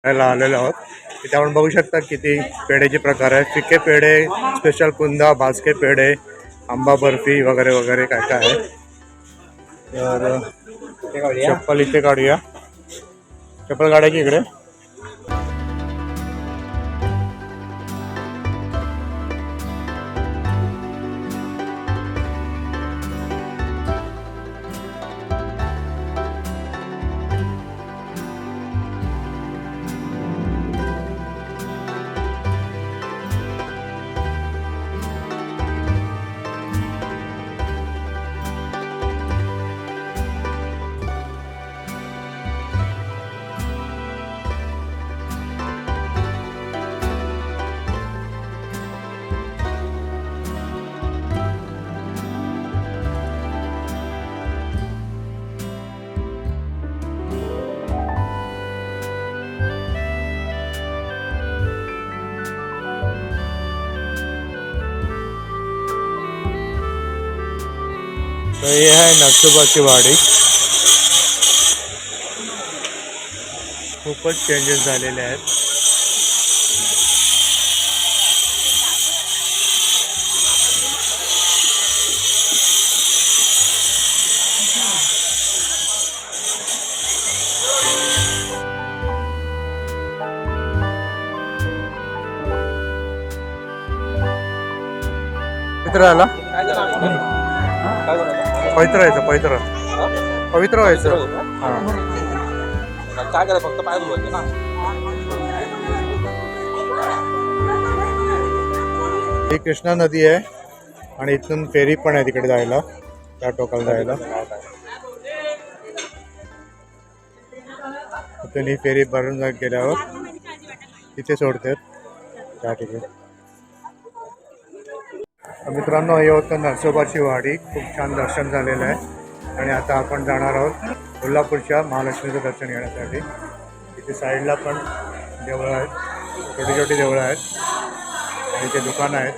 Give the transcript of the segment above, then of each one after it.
आलेलो आहोत. इथे आपण बघू शकता किती पेढेचे प्रकार आहेत. फिके पेढे, स्पेशल कुंदा, भाजके पेढे, आंबा बर्फी वगैरे वगैरे काय काय आहे. तर चप्पल इथे काढूया. चप्पल काढायची इकडे. तर हे आहे नरसोबाची वाडी. खूपच चेंजेस झालेले आहेत. पवित्र आला पवित्र व्हायचं पवित्र व्हायचं. काय करायचं फक्त पाय धुवायचे ना. ही कृष्णा नदी आहे आणि इथून फेरी पण आहे तिकडे जायला, त्या टोकाला जायला. इथून ही फेरी भरून गेल्यावर तिथे सोडतात त्या ठिकाणी. मित्रांनो, हे होतं नरसोबाची वाडी. खूप छान दर्शन झालेलं आहे आणि आता आपण जाणार आहोत कोल्हापूरच्या महालक्ष्मीचं दर्शन घेण्यासाठी. इथे साईडला पण देवळं आहेत, छोटी छोटी देवळं आहेत आणि इथे दुकानं आहेत.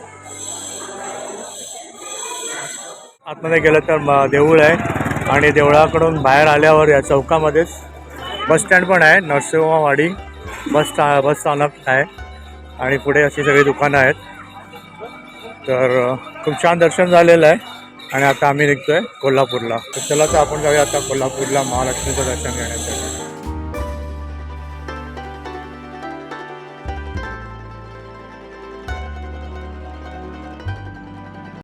आतमध्ये गेलं तर देऊळ आहे आणि देवळाकडून बाहेर आल्यावर या चौकामध्येच बस स्टँड पण आहे. नरसोबावाडी बस स्थानक आहे आणि पुढे अशी सगळी दुकानं आहेत. तर खूप छान दर्शन झालेलं आहे आणि आता आम्ही निघतोय कोल्हापूरला. तर चला तर आपण जाऊया आता कोल्हापूरला महालक्ष्मीचं दर्शन घेण्यासाठी.